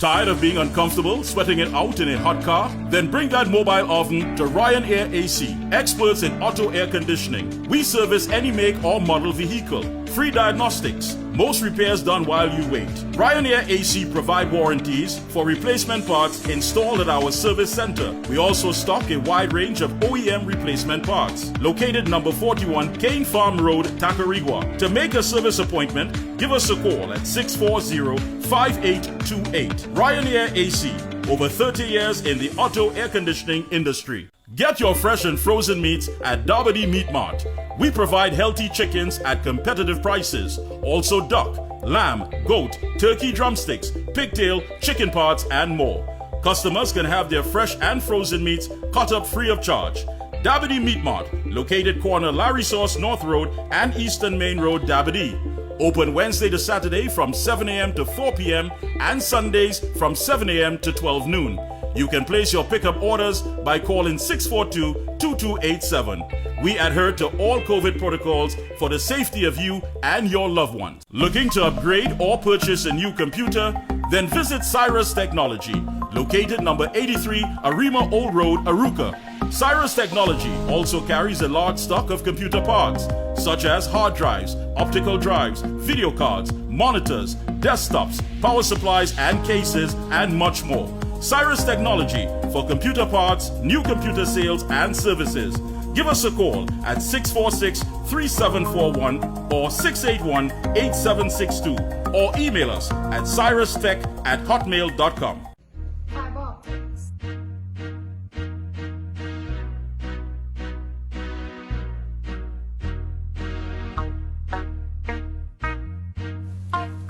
Tired of being uncomfortable, sweating it out in a hot car? Then bring that mobile oven to Ryan Air AC, experts in auto air conditioning. We service any make or model vehicle. Free diagnostics. Most repairs done while you wait. Ryan Air AC provide warranties for replacement parts installed at our service center. We also stock a wide range of OEM replacement parts. Located number 41 Kane Farm Road, Tacarigua. To make a service appointment, give us a call at 640-5828. Ryan Air AC. Over 30 years in the auto air conditioning industry. Get your fresh and frozen meats at Darbody Meat Mart. We provide healthy chickens at competitive prices. Also duck, lamb, goat, turkey drumsticks, pigtail, chicken parts, and more. Customers can have their fresh and frozen meats cut up free of charge. Darbody Meat Mart, located corner Larry Sauce North Road and Eastern Main Road, Darbody. Open Wednesday to Saturday from 7 a.m. to 4 p.m. and Sundays from 7 a.m. to 12 noon. You can place your pickup orders by calling 642-2287. We adhere to all COVID protocols for the safety of you and your loved ones. Looking to upgrade or purchase a new computer? Then visit Cyrus Technology, located number 83 Arima Old Road, Arouca. Cyrus Technology also carries a large stock of computer parts, such as hard drives, optical drives, video cards, monitors, desktops, power supplies and cases, and much more. Cyrus Technology for computer parts, new computer sales and services. Give us a call at 646-3741 or 681-8762 or email us at cyrustech@hotmail.com.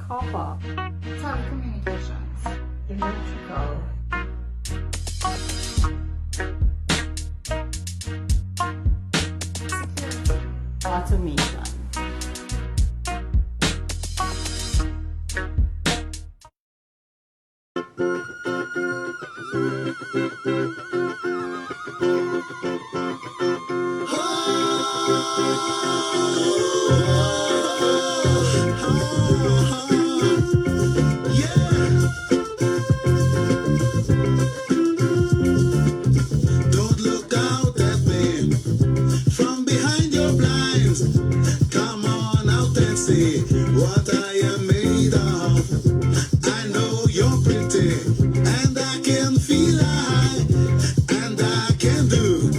Copper, telecommunications, electrical, security, automation. Don't look out at me from behind your blinds. Come on out and see what I am made of. I know you're pretty, and I can feel high, and I can do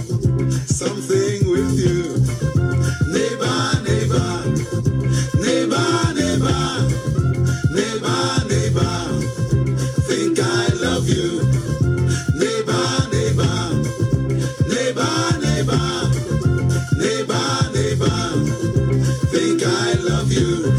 something with you. Neighbor, neighbor, neighbor, neighbor, neighbor, neighbor, think I love you. Neighbor, neighbor, neighbor, neighbor, neighbor, neighbor, think I love you.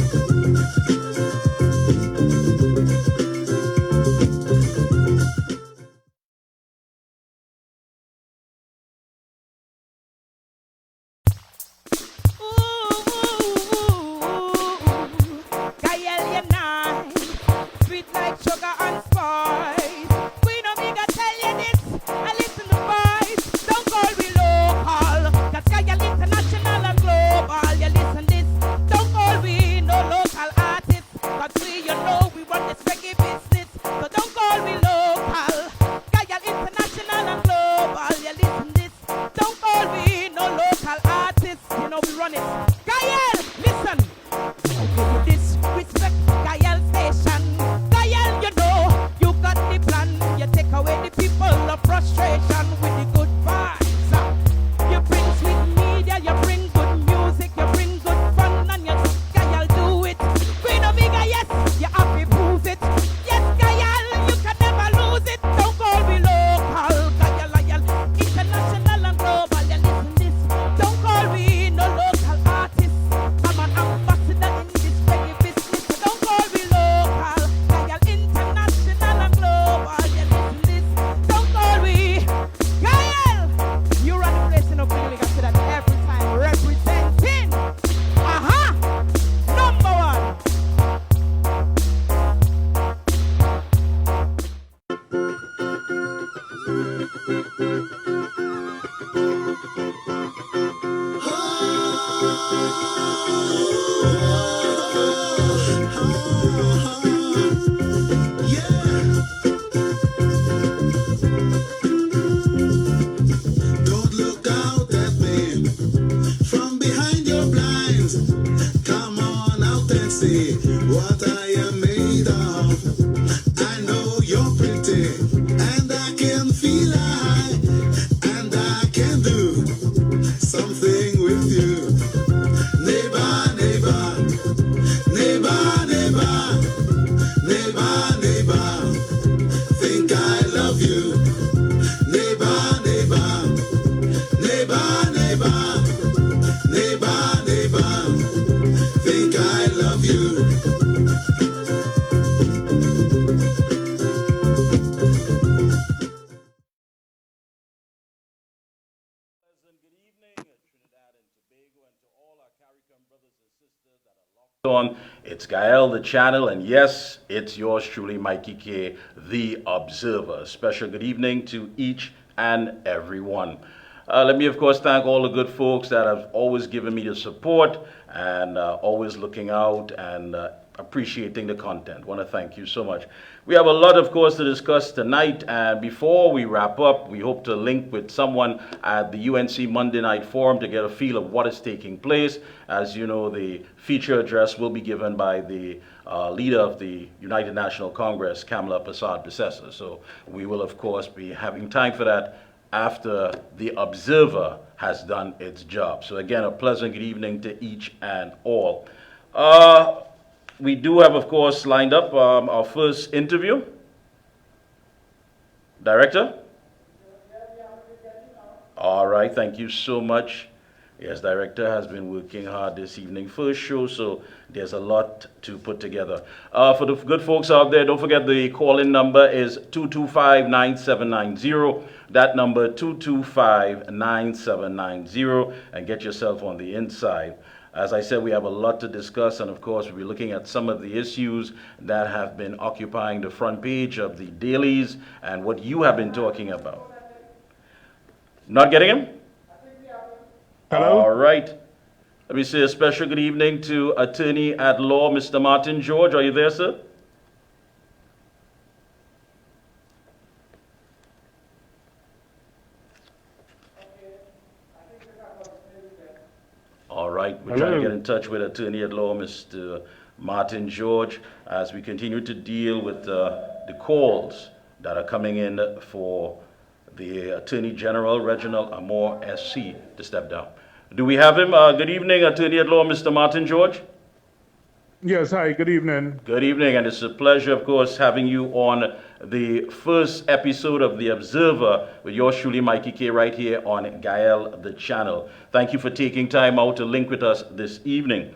Sweet like sugar and spice. Queen Omega tell you this, I listen to voice. Don't call me local, cause you're international and global. You listen this, don't call me no local artist. see what I am made of. I know you're pretty, and I can feel high, and I can do something with you. Neighbor, neighbor, neighbor, neighbor, neighbor, neighbor, think I love you. Neighbor, neighbor, neighbor, neighbor, neighbor, neighbor, think I love you. On. It's Gael, the channel, and yes, it's yours truly, Mikey K, the Observer. Special good evening to each and every one. Let me, of course, thank all the good folks that have always given me the support and always looking out and appreciating the content. Want to thank you so much. We have a lot, of course, to discuss tonight, and before we wrap up, we hope to link with someone at the UNC Monday Night Forum to get a feel of what is taking place. As you know, the feature address will be given by the leader of the United National Congress, Kamala Persad-Bissessar. So we will, of course, be having time for that after the Observer has done its job. So again, a pleasant good evening to each and all. We do have, of course, lined up our first interview. Director? All right, thank you so much. Yes, Director has been working hard this evening. First show, so there's a lot to put together. For the good folks out there, don't forget the call-in number is 225-9790. That number, 225-9790, and get yourself on the inside. As I said, we have a lot to discuss, and of course, we'll be looking at some of the issues that have been occupying the front page of the dailies and what you have been talking about. Not getting him? Hello? All right. Let me say a special good evening to Attorney at Law, Mr. Martin George. Are you there, sir? All right, we're trying to get in touch with Attorney at Law, Mr. Martin George, as we continue to deal with the calls that are coming in for the Attorney General, Reginald Amor, SC, to step down. Do we have him? Good evening, Attorney at Law, Mr. Martin George. Yes, hi, good evening. Good evening, and it's a pleasure, of course, having you on the first episode of The Observer with yours truly, Mikey K, right here on Gael, the channel. Thank you for taking time out to link with us this evening.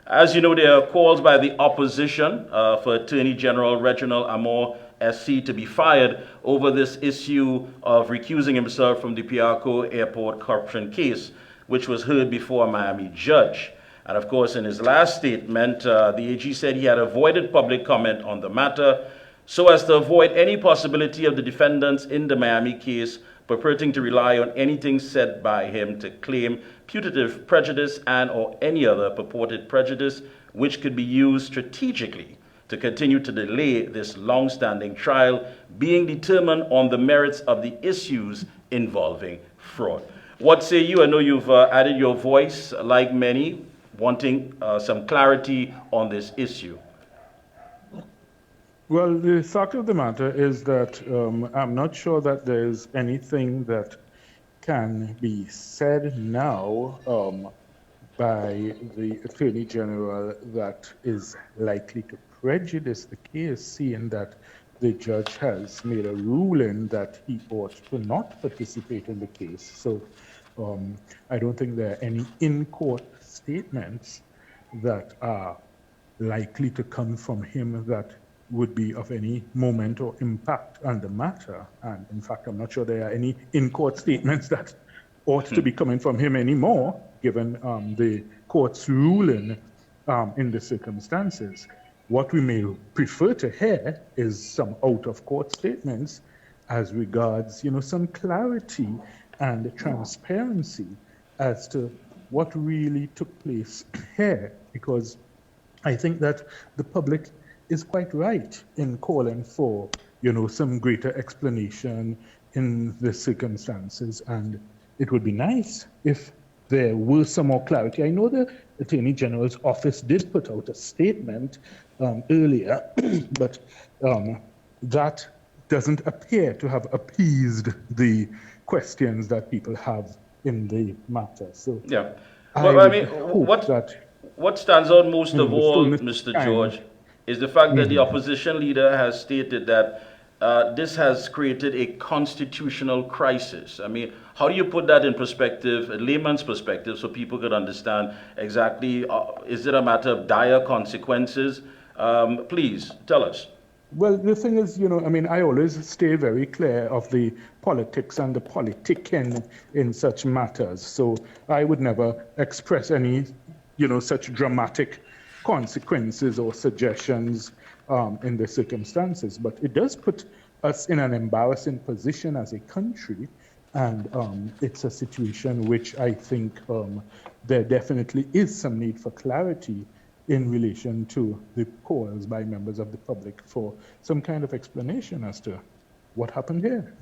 As you know, there are calls by the opposition for Attorney General Reginald Amor, SC, to be fired over this issue of recusing himself from the Piarco Airport corruption case, which was heard before a Miami judge. And of course, in his last statement, the AG said he had avoided public comment on the matter so as to avoid any possibility of the defendants in the Miami case purporting to rely on anything said by him to claim putative prejudice and or any other purported prejudice which could be used strategically to continue to delay this long-standing trial being determined on the merits of the issues involving fraud. What say you? I know you've added your voice, like many, wanting some clarity on this issue. Well, the fact of the matter is that I'm not sure that there's anything that can be said now by the Attorney General that is likely to prejudice the case, seeing that the judge has made a ruling that he ought to not participate in the case. So I don't think there are any in-court statements that are likely to come from him that would be of any moment or impact on the matter. And in fact, I'm not sure there are any in-court statements that ought to be coming from him anymore, given the court's ruling in the circumstances. What we may prefer to hear is some out-of-court statements as regards, some clarity and transparency as to what really took place here, because I think that the public is quite right in calling for, some greater explanation in the circumstances, and it would be nice if there were some more clarity. I know the Attorney General's office did put out a statement earlier, but that doesn't appear to have appeased the questions that people have in the matter. So yeah. Well, I mean, hope that what stands out most of the all, fullness Mr. of time. George, is the fact that the opposition leader has stated that this has created a constitutional crisis. I mean, how do you put that in perspective, a layman's perspective, so people could understand exactly, is it a matter of dire consequences? Please, tell us. Well, the thing is, you know, I mean, I always stay very clear of the politics and the politicking in such matters. So I would never express any, you know, such dramatic consequences or suggestions in the circumstances. But it does put us in an embarrassing position as a country. And it's a situation which I think there definitely is some need for clarity in relation to the calls by members of the public for some kind of explanation as to what happened here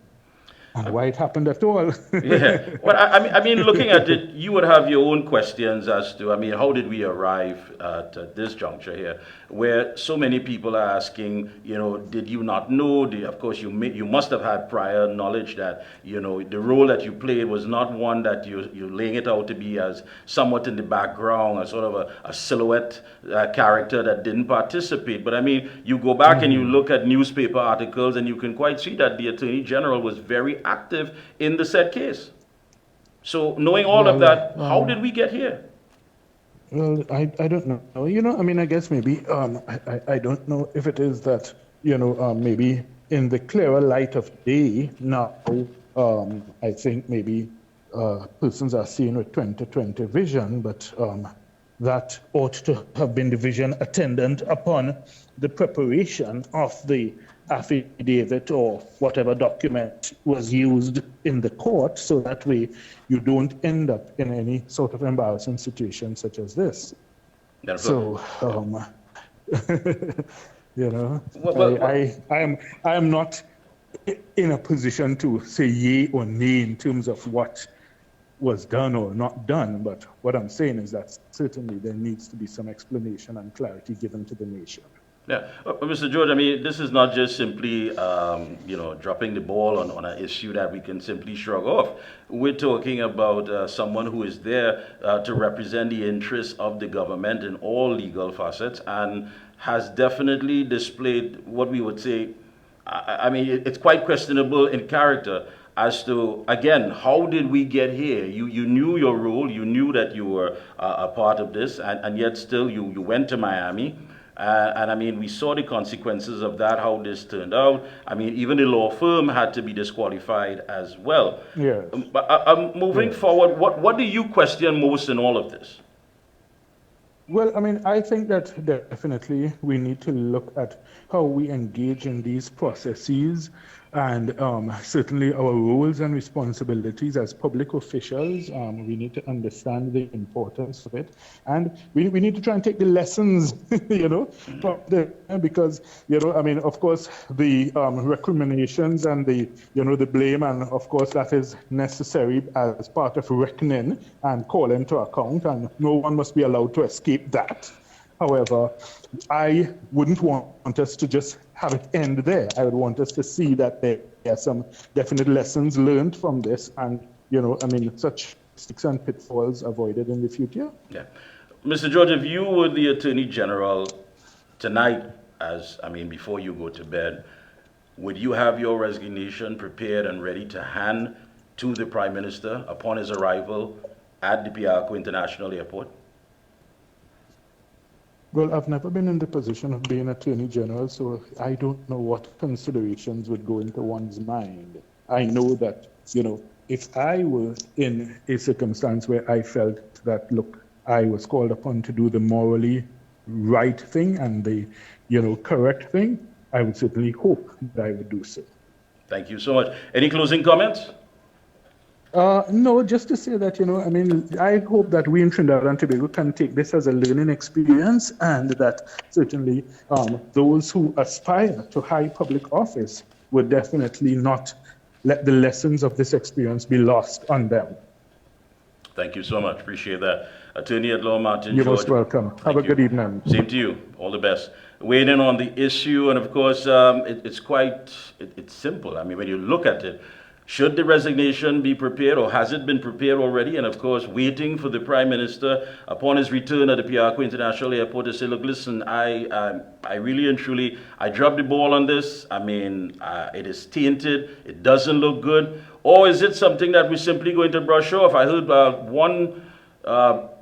and why it happened at all. Yeah. Well, I mean, looking at it, you would have your own questions as to, I mean, how did we arrive at this juncture here, where so many people are asking, you know, did you not know? Of course, you must have had prior knowledge that, you know, the role that you played was not one that you're laying it out to be as somewhat in the background, a sort of a silhouette character that didn't participate. But I mean, you go back and you look at newspaper articles and you can quite see that the Attorney General was very active in the said case. So knowing all of that, how did we get here? Well, I don't know. You know, I mean, I guess maybe, I don't know if it is that, you know, maybe in the clearer light of day now, I think maybe persons are seeing with 20/20 vision, but that ought to have been the vision attendant upon the preparation of the affidavit or whatever document was used in the court, so that way you don't end up in any sort of embarrassing situation such as this. So, you know, I am not in a position to say yea or nay in terms of what was done or not done, but what I'm saying is that certainly there needs to be some explanation and clarity given to the nation. Yeah, Mr. George, I mean, this is not just simply, you know, dropping the ball on an issue that we can simply shrug off. We're talking about someone who is there to represent the interests of the government in all legal facets and has definitely displayed what we would say, I mean, it's quite questionable in character as to, again, how did we get here? You knew your role, you knew that you were a part of this, and yet still you went to Miami. And I mean, we saw the consequences of that, how this turned out. I mean, even the law firm had to be disqualified as well. Yeah. But moving forward, what do you question most in all of this? Well, I mean, I think that definitely we need to look at how we engage in these processes, and certainly our roles and responsibilities as public officials. We need to understand the importance of it, and we need to try and take the lessons, you know, from because, you know, I mean, of course, the recriminations and the, you know, the blame, and of course that is necessary as part of reckoning and calling to account, and no one must be allowed to escape that. However, I wouldn't want us to just have it end there. I would want us to see that there are some definite lessons learned from this, and, you know, I mean, such mistakes and pitfalls avoided in the future. Yeah. Mr. George, if you were the Attorney General tonight, before you go to bed, would you have your resignation prepared and ready to hand to the Prime Minister upon his arrival at the Piarco International Airport? Well, I've never been in the position of being Attorney General, so I don't know what considerations would go into one's mind. I know that, you know, if I were in a circumstance where I felt that, look, I was called upon to do the morally right thing and the, you know, correct thing, I would certainly hope that I would do so. Thank you so much. Any closing comments? No, just to say that, you know, I mean, I hope that we in Trinidad and Tobago can take this as a learning experience, and that certainly those who aspire to high public office would definitely not let the lessons of this experience be lost on them. Thank you so much. Appreciate that. Attorney at Law Martin You're George. most welcome. Have Thank a you. good evening. Same to you. All the best. Weighing in on the issue, and of course, it's simple. I mean, when you look at it, should the resignation be prepared, or has it been prepared already? And of course, waiting for the Prime Minister upon his return at the Piarco International Airport to say, look, listen, I really and truly, I dropped the ball on this. I mean, it is tainted. It doesn't look good. Or is it something that we're simply going to brush off? I heard one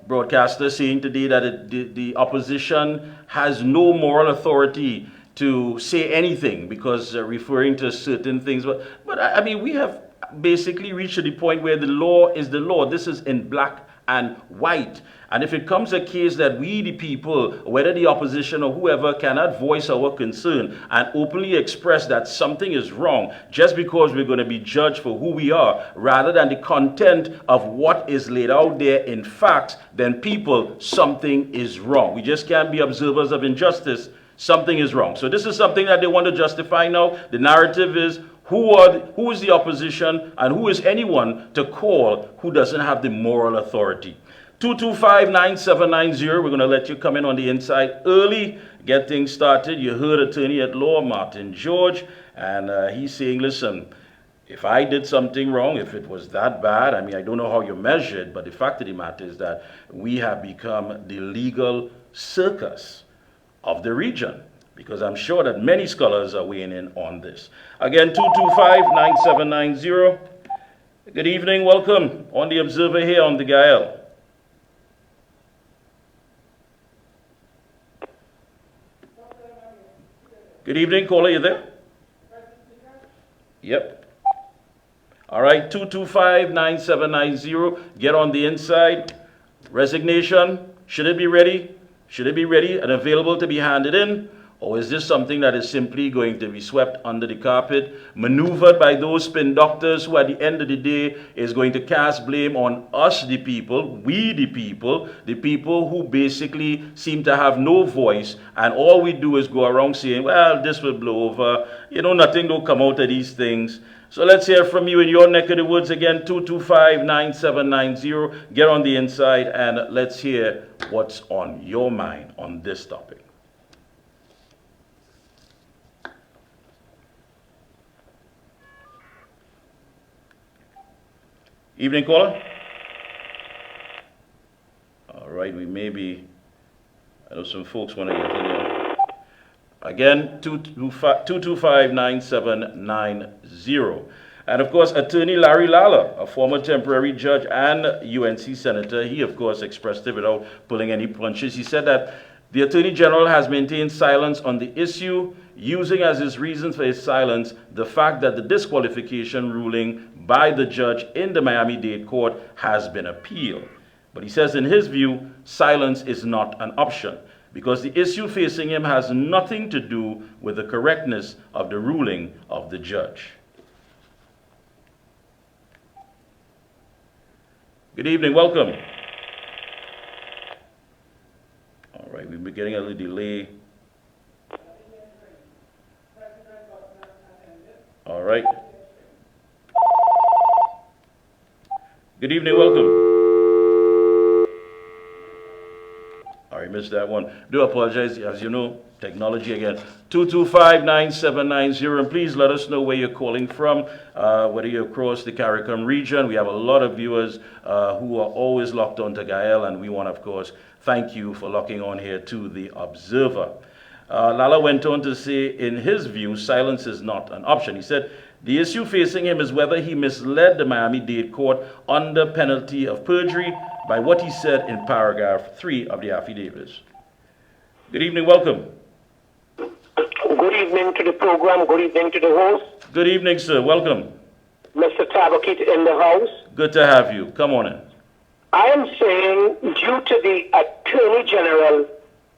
broadcaster saying today that the opposition has no moral authority to say anything because referring to certain things. But I mean, we have basically reached to the point where the law is the law. This is in black and white. And if it comes a case that we, the people, whether the opposition or whoever, cannot voice our concern and openly express that something is wrong just because we're going to be judged for who we are rather than the content of what is laid out there in facts, then people, something is wrong. We just can't be observers of injustice. Something is wrong. So this is something that they want to justify now. The narrative is who is the opposition and who is anyone to call who doesn't have the moral authority. 225-9790. We're going to let you come in on the inside early, get things started. You heard Attorney at Law Martin George, and he's saying, listen, if I did something wrong, if it was that bad, I mean, I don't know how you measure it, but the fact of the matter is that we have become the legal circus of the region, because I'm sure that many scholars are weighing in on this. Again, 225-9790. Good evening, welcome on the Observer here on the Gael. Good evening, caller, you there? Yep. All right, 225-9790. Get on the inside. Resignation, should it be ready? Should it be ready and available to be handed in? Or is this something that is simply going to be swept under the carpet, maneuvered by those spin doctors who at the end of the day is going to cast blame on us, the people, we the people who basically seem to have no voice, and all we do is go around saying, well, this will blow over, you know, nothing will come out of these things. So let's hear from you in your neck of the woods again, 225-9790. Get on the inside and let's hear what's on your mind on this topic. Evening, caller. All right, we may be, I know some folks want to get in there. Again, 225-9790. And of course, Attorney Larry Lala, a former temporary judge and UNC senator, he of course expressed it without pulling any punches. He said that the Attorney General has maintained silence on the issue, using as his reasons for his silence the fact that the disqualification ruling by the judge in the Miami-Dade court has been appealed. But he says in his view, silence is not an option, because the issue facing him has nothing to do with the correctness of the ruling of the judge. Good evening, welcome. All right, we've been getting a little delay. All right. Good evening, welcome. All right, missed that one. Do apologize, as you know, technology again. 225-9790, and please let us know where you're calling from, whether you're across the CARICOM region. We have a lot of viewers who are always locked on to Gael, and we want, of course, thank you for locking on here to the Observer. Lala went on to say, in his view, silence is not an option. He said, the issue facing him is whether he misled the Miami-Dade court under penalty of perjury by what he said in paragraph 3 of the affidavits. Good evening, welcome. Good evening to the program, good evening to the host. Good evening, sir, welcome. Mr. Tabakit in the house. Good to have you, come on in. I am saying, due to the Attorney General,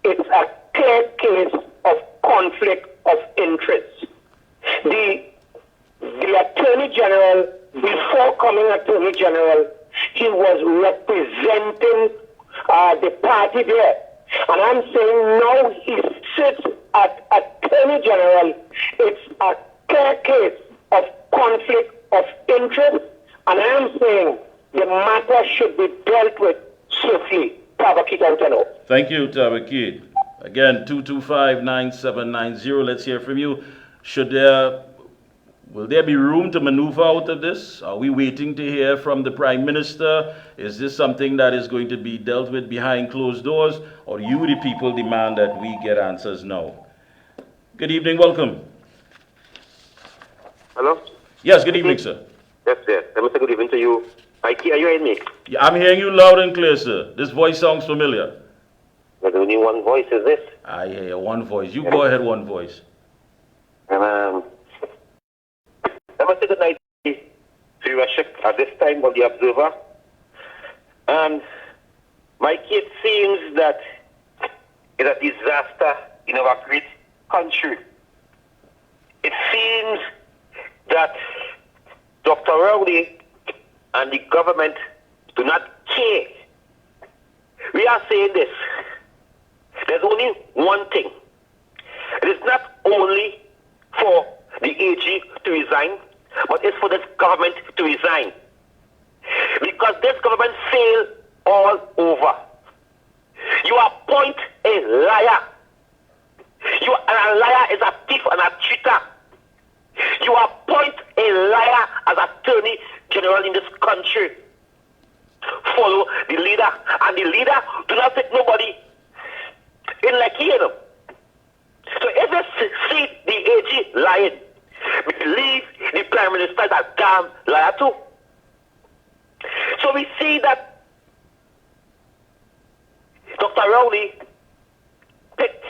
it's a clear case of conflict of interest. The Attorney General, before coming Attorney General, he was representing the party there. And I'm saying now he sits at Attorney General. It's a clear case of conflict of interest. And I'm saying the matter should be dealt Thank you, Tabakid. Again, 225-9790. Let's hear from you. Will there be room to maneuver out of this? Are we waiting to hear from the Prime Minister? Is this something that is going to be dealt with behind closed doors? Or you, the people, demand that we get answers now? Good evening, welcome. Hello? Yes, good evening, sir. Yes, sir. Let me say good evening to you. Mikey, are you hearing me? Yeah, I'm hearing you loud and clear, sir. This voice sounds familiar. There's only one voice, is this? I hear one voice. You go ahead, one voice. Let me say good night to you, Ashik, at this time on the Observer. And Mikey, it seems that it's a disaster in our great country. It seems that Dr. Rowley and the government do not care. We are saying this. There's only one thing. It is not only for the AG to resign, but it's for this government to resign. Because this government failed all over. You appoint a liar. And a liar is a thief and a cheater. You appoint a liar as Attorney General in this country. Follow the leader. And the leader do not take nobody in like him. So if you see the AG lying, believe the Prime Minister is a damn liar too. So we see that Dr. Rowley picked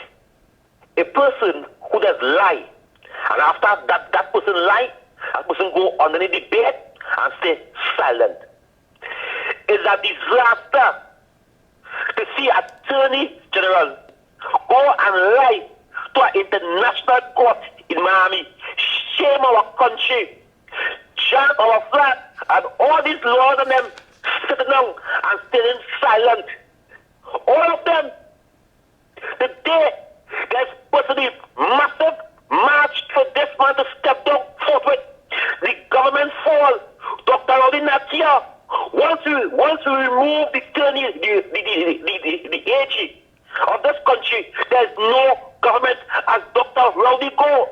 a person who does lie. And after that person lie, that person go on any debate and stay silent. It's a disaster to see Attorney General go and lie to an international court in Miami. Shame our country, jam our flag, and all these laws and them sitting down and staying silent. All of them. The day there's supposed to be massive march for this man to step down forthwith. The government fall. Dr. Rowley not here. Once we remove the AG of this country, there's no government as Dr. Rowley go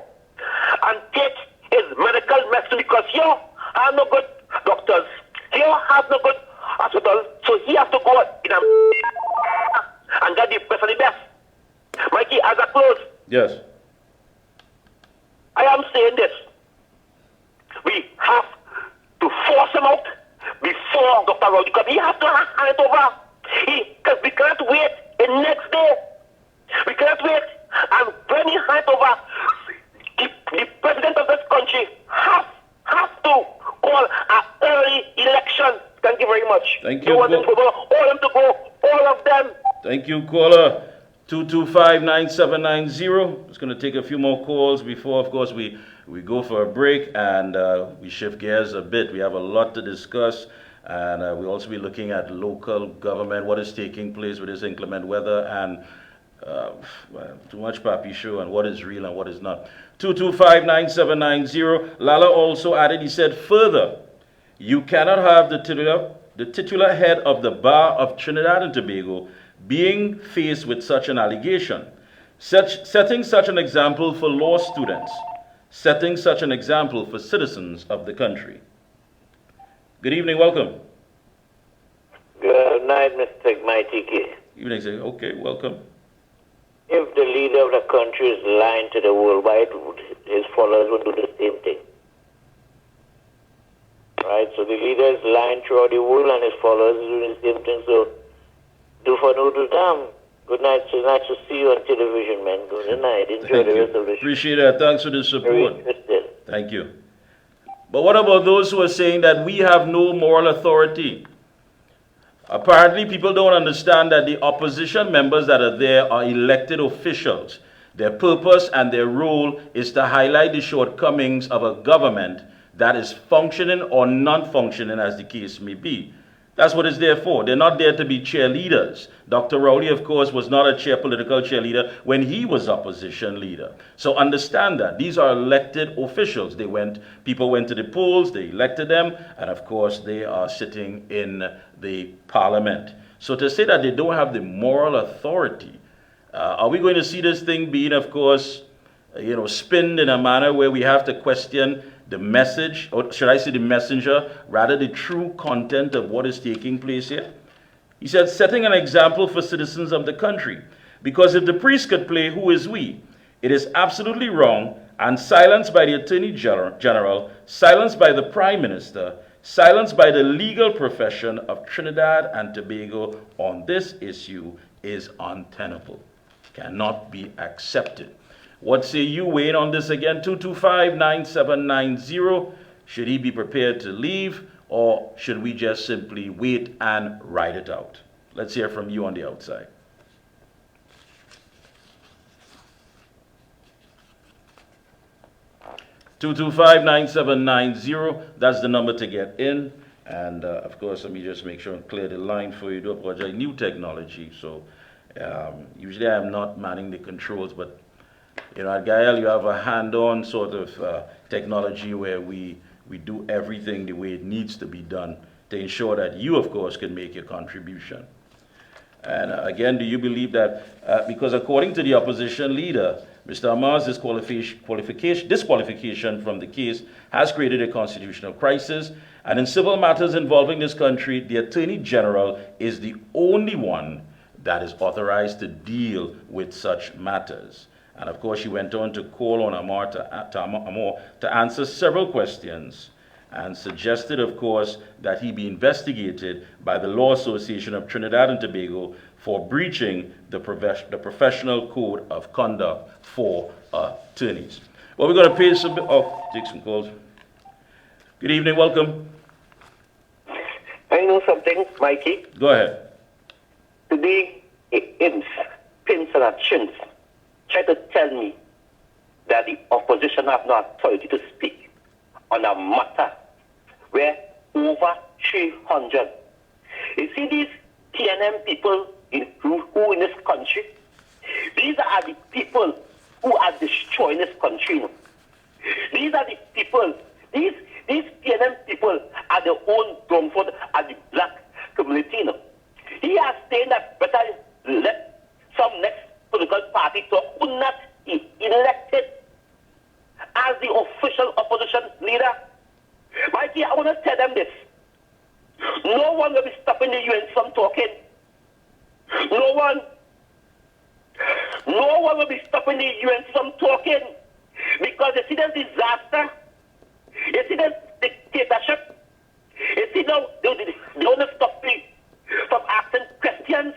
and take his medical medicine because here have no good doctors. Here have no good hospital, so he has to go in and get the best of the best. Mikey, as I close, Yes. I am saying this. We have to force him out before Dr. Rowley because he has to hand it over. Because we cannot wait the next day. We cannot wait. And when he hand it over, the president of this country has to call an early election. Thank you very much. Thank you. You want them to go, all of them to go, all of them. Thank you, caller. 225-9790. It's going to take a few more calls before, of course, we go for a break and we shift gears a bit. We have a lot to discuss, and we'll also be looking at local government, what is taking place with this inclement weather, and too much papi show, and what is real and what is not. 225-9790. Lala also added, he said, further, you cannot have the titular head of the Bar of Trinidad and Tobago being faced with such an allegation, setting such an example for law students, setting such an example for citizens of the country. Good evening, welcome. Good night, Mr. Mighty K. Evening, sir. Okay, welcome. If the leader of the country is lying to the world, why would his followers would do the same thing? Right? So the leader is lying throughout the world and his followers are doing the same thing. So do for Notre Dame. Good night. So nice to see you on television, man. Good night. Enjoy the rest of the show. Appreciate that. Thanks for the support. Very interested. Thank you. But what about those who are saying that we have no moral authority? Apparently, people don't understand that the opposition members that are there are elected officials. Their purpose and their role is to highlight the shortcomings of a government that is functioning or non-functioning, as the case may be. That's what it's there for. They're not there to be cheerleaders. Dr. Rowley, of course, was not a political cheerleader when he was opposition leader. So understand that. These are elected officials. People went to the polls, they elected them, and of course they are sitting in the parliament. So to say that they don't have the moral authority, are we going to see this thing being, of course, spinned in a manner where we have to question the message, or should I say the messenger, rather the true content of what is taking place here? He said, setting an example for citizens of the country. Because if the priest could play Who Is We, it is absolutely wrong and silenced by the Attorney General, silenced by the Prime Minister, silenced by the legal profession of Trinidad and Tobago on this issue is untenable, cannot be accepted. What say you? Weigh in on this again, 225-9790. Should he be prepared to leave, or should we just simply wait and ride it out? Let's hear from you on the outside. (225-9790). That's the number to get in. And of course, let me just make sure and clear the line for you. Do apologize. New technology, so usually I'm not manning the controls, but at Gael, you have a hand-on sort of technology where we do everything the way it needs to be done to ensure that you, of course, can make your contribution. And again, do you believe that, because according to the opposition leader, Mr. Amar's disqualification from the case has created a constitutional crisis, and in civil matters involving this country, the Attorney General is the only one that is authorized to deal with such matters. And of course, she went on to call on Amar to answer several questions and suggested, of course, that he be investigated by the Law Association of Trinidad and Tobago for breaching the professional code of conduct for attorneys. Well, we're going to pay take some calls. Good evening, welcome. I know something, Mikey. Go ahead. Today, pimps and chins try to tell me that the opposition have no authority to speak on a matter where over 300. You see these TNM people who in this country, these are the people who are destroying this country. These are the people, these TNM people are the own downfall of the black community. He is saying that better let some next political party to who not elected as the official opposition leader. Mikey, I want to tell them this. No one will be stopping the UN from talking. No one will be stopping the UN from talking. Because you see this disaster, you see this dictatorship, you see now they want to stop me from asking questions.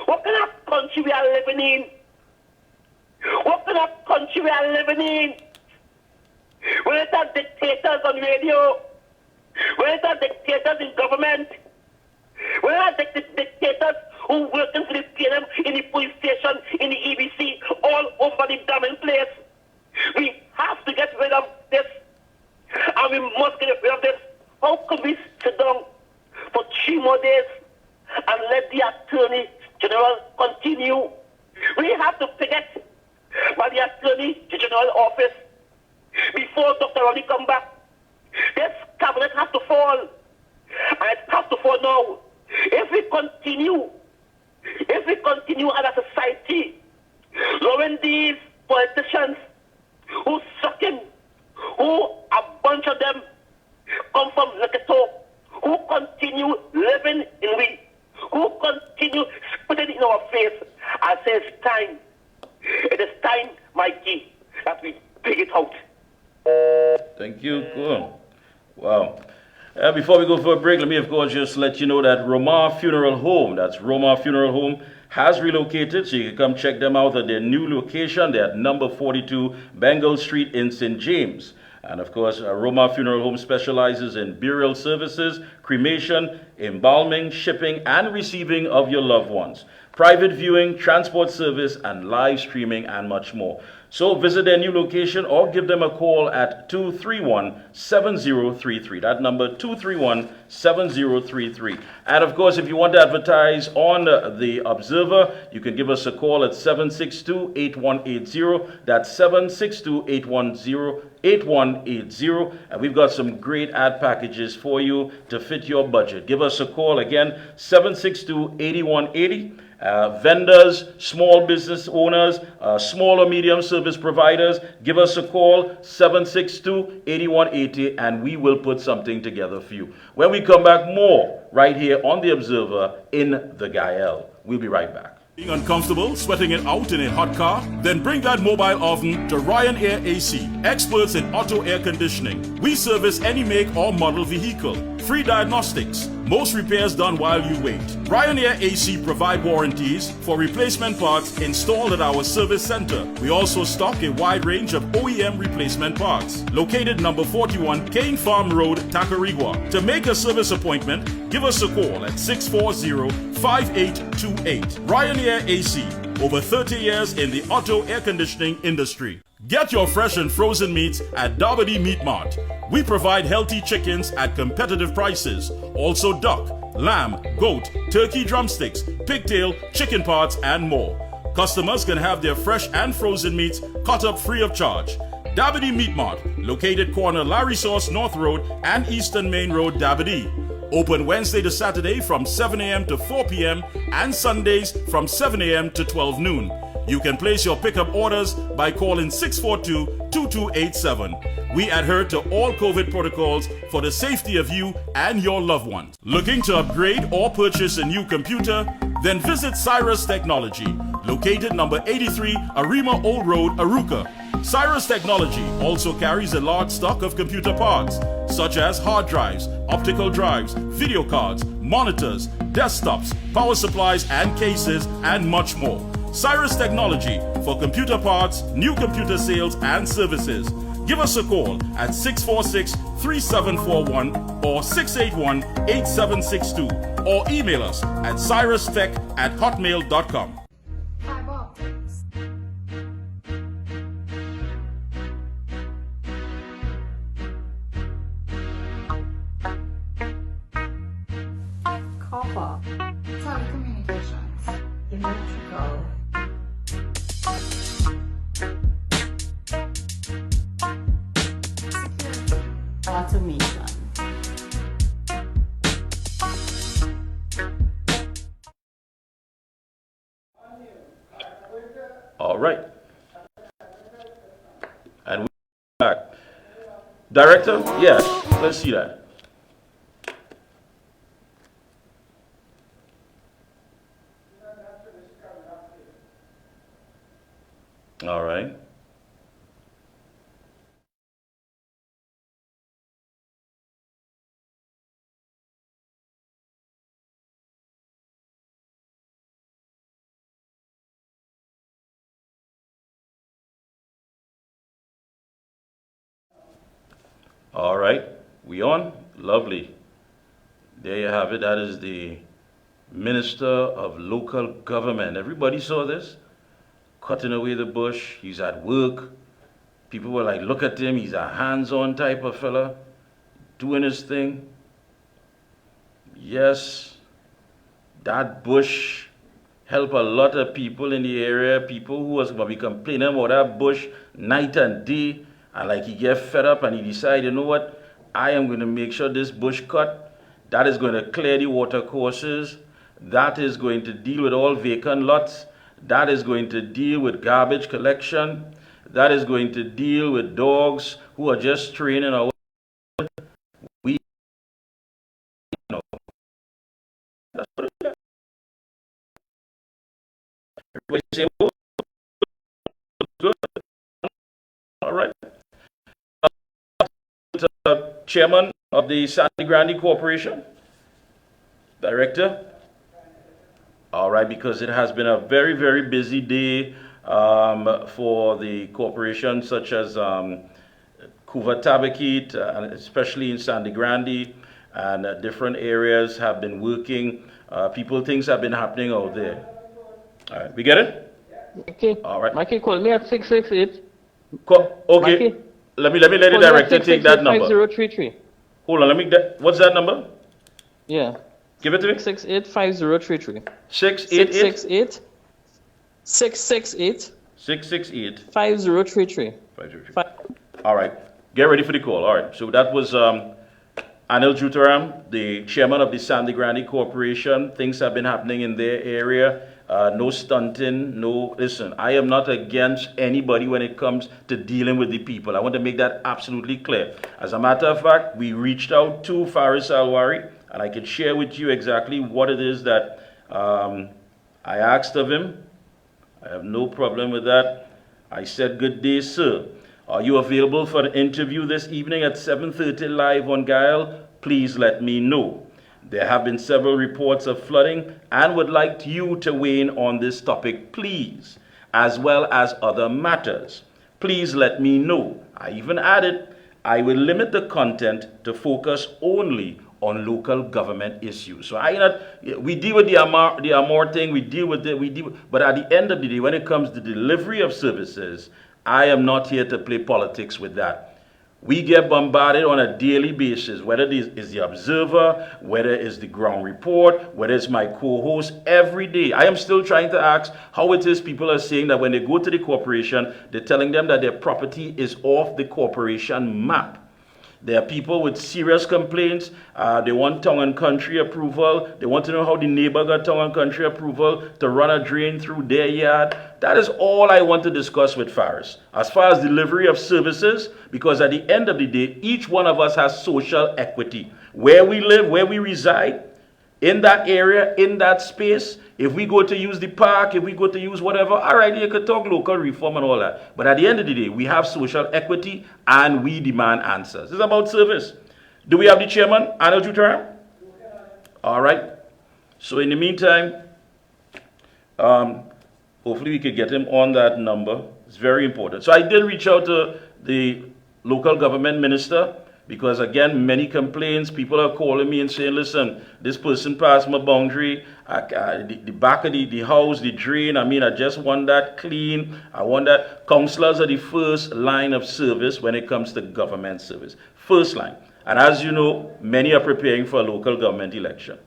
What kind of country we are living in? What kind of country we are living in? When it are dictators on radio, when it are dictators in government, when it are dictators who work in the PNM, in the police station, in the EBC, all over the damn place. We have to get rid of this, and we must get rid of this. How could we sit down for 3 more days and let the Attorney General continue? We have to picket by the Attorney General office before Dr. Ronnie come back. This cabinet has to fall, and it has to fall now. If we continue as a society, allowing these politicians who sucking, who a bunch of them come from Leketo, who continue living in we, who continue spitting in our face, I say it's time. It is time, Mikey, that we dig it out. Thank you. Cool. Wow. Before we go for a break, let me, of course, just let you know that Roma Funeral Home, that's Roma Funeral Home, has relocated, so you can come check them out at their new location. They're at number 42 Bengal Street in St. James. And of course, Roma Funeral Home specializes in burial services, cremation, embalming, shipping, and receiving of your loved ones. private viewing, transport service, and live streaming, and much more. So visit their new location or give them a call at 231-7033. That number, 231-7033. And of course, if you want to advertise on the Observer, you can give us a call at 762-8180. That's 762-810-8180. And we've got some great ad packages for you to fit your budget. Give us a call again, 762-8180. Vendors, small business owners, small or medium service providers, give us a call, 762-8180, and we will put something together for you. When we come back, more right here on The Observer in the Gael. We'll be right back. Being uncomfortable, sweating it out in a hot car? Then bring that mobile oven to Ryan Air AC, experts in auto air conditioning. We service any make or model vehicle. Free diagnostics. Most repairs done while you wait. Ryan Air AC provide warranties for replacement parts installed at our service center. We also stock a wide range of OEM replacement parts. Located number 41 Kane Farm Road, Tacarigua. To make a service appointment, give us a call at 640-5828. Ryan Air AC, over 30 years in the auto air conditioning industry. Get your fresh and frozen meats at Dabadi Meat Mart. We provide healthy chickens at competitive prices. Also duck, lamb, goat, turkey drumsticks, pigtail, chicken parts, and more. Customers can have their fresh and frozen meats cut up free of charge. Dabadi Meat Mart, located corner Larry Sauce North Road and Eastern Main Road, Dabadi. Open Wednesday to Saturday from 7 a.m. to 4 p.m. and Sundays from 7 a.m. to 12 noon. You can place your pickup orders by calling 642-2287. We adhere to all COVID protocols for the safety of you and your loved ones. Looking to upgrade or purchase a new computer? Then visit Cyrus Technology, located number 83 Arima Old Road, Aruca. Cyrus Technology also carries a large stock of computer parts, such as hard drives, optical drives, video cards, monitors, desktops, power supplies and cases, and much more. Cyrus Technology for computer parts, new computer sales and services. Give us a call at 646-3741 or 681-8762 or email us at cyrustech@hotmail.com. Fiber optics. Copper. Telecommunications. Electrical. Security. Automation. All right. And we're back. Director? Yes, let's see that. All right. All right, we on? Lovely. There you have it. That is the Minister of Local Government. Everybody saw this? Cutting away the bush. He's at work. People were like, look at him. He's a hands-on type of fella, doing his thing. Yes, that bush helped a lot of people in the area. People who was going to be complaining about that bush night and day. And like he get fed up and he decided, you know what? I am going to make sure this bush cut. That is going to clear the water courses. That is going to deal with all vacant lots. That is going to deal with garbage collection. That is going to deal with dogs who are just training our. We know. That's what it is. Everybody say, oh, good. All right. Chairman of the Sangre Grande Corporation. Director. All right, because it has been a very, very busy day for the corporation, such as Cuva Tabakit, especially in Sangre Grande, and different areas have been working. Things have been happening out there. All right, we get it? Okay. All right. Mikey, call me at 668. Okay. Mikey, Let me let the call me at director take that number. 5033. Hold on, what's that number? Yeah. Give it to me. 6685033. 688 668 668 5033. 503. All right. Get ready for the call. All right. So that was Anil Jutaram, the chairman of the Sandy Grande Corporation. Things have been happening in their area. No stunting, listen, I am not against anybody when it comes to dealing with the people. I want to make that absolutely clear. As a matter of fact, we reached out to Faris Alwari, and I can share with you exactly what it is that I asked of him. I have no problem with that. I said, good day, sir. Are you available for the interview this evening at 7:30 live on Gael? Please let me know. There have been several reports of flooding and would like you to weigh in on this topic, please, as well as other matters. Please let me know. I even added, I will limit the content to focus only on local government issues. So we deal with the Amor thing, but at the end of the day, when it comes to delivery of services, I am not here to play politics with that. We get bombarded on a daily basis, whether it is the Observer, whether it's the Ground Report, whether it's my co-host, every day. I am still trying to ask how it is people are saying that when they go to the corporation, they're telling them that their property is off the corporation map. There are people with serious complaints. They want town and country approval. They want to know how the neighbor got town and country approval to run a drain through their yard. That is all I want to discuss with Faris. As far as delivery of services, because at the end of the day, each one of us has social equity. Where we live, where we reside, in that area, in that space, if we go to use the park, if we go to use whatever, all right, you could talk local reform and all that. But at the end of the day, we have social equity and we demand answers. It's about service. Do we have the chairman, Anil Jutaram? All right. So in the meantime, hopefully we could get him on that number. It's very important. So I did reach out to the local government minister, because again, many complaints, people are calling me and saying, listen, this person passed my boundary, the back of the house, the drain, I just want that clean. I want that. Councillors are the first line of service when it comes to government service. First line. And as you know, many are preparing for a local government election.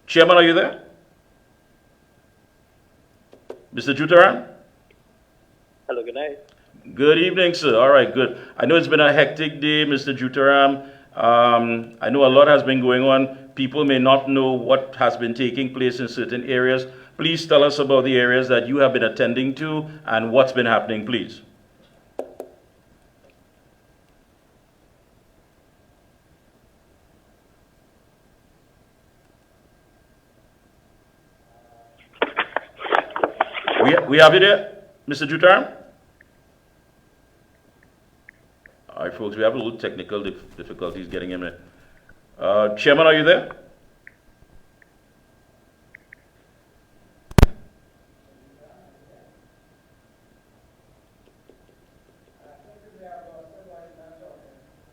Chairman, are you there? Mr. Jutaram? Hello, good night. Good evening, sir. All right, good. I know it's been a hectic day, Mr. Jutaram. I know a lot has been going on. People may not know what has been taking place in certain areas. Please tell us about the areas that you have been attending to and what's been happening, please. We have you there, Mr. Jutaram? All right, folks, we have a little technical difficulties getting him in. Chairman, are you there?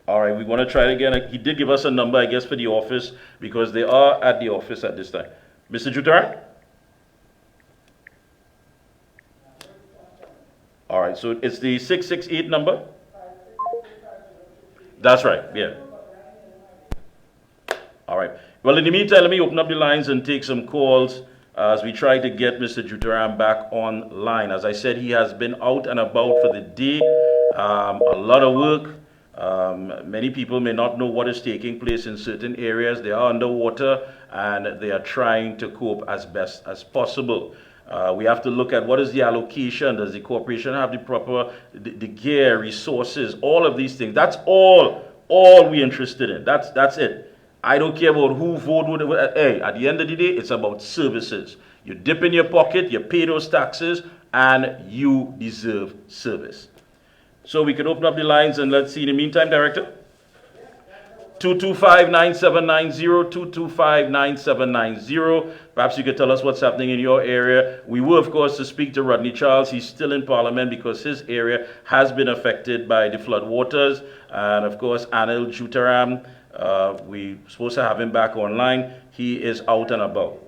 All right, we want to try it again. He did give us a number, I guess, for the office, because they are at the office at this time. Mr. Jutaram? All right, so it's the 668 number? That's right, yeah. All right. Well, in the meantime, let me open up the lines and take some calls as we try to get Mr. Jutaram back online. As I said, he has been out and about for the day, a lot of work. Many people may not know what is taking place in certain areas. They are underwater and they are trying to cope as best as possible. We have to look at what is the allocation. Does the corporation have the proper the gear, resources, all of these things? That's all we're interested in. That's it. I don't care about who voted. Hey, at the end of the day, it's about services. You dip in your pocket, you pay those taxes, and you deserve service. So we can open up the lines and let's see. In the meantime, Director. 225-9790, 225-9790. Perhaps you could tell us what's happening in your area. We were, of course, to speak to Rodney Charles. He's still in Parliament because his area has been affected by the flood waters. And, of course, Anil Jutaram, we're supposed to have him back online. He is out and about.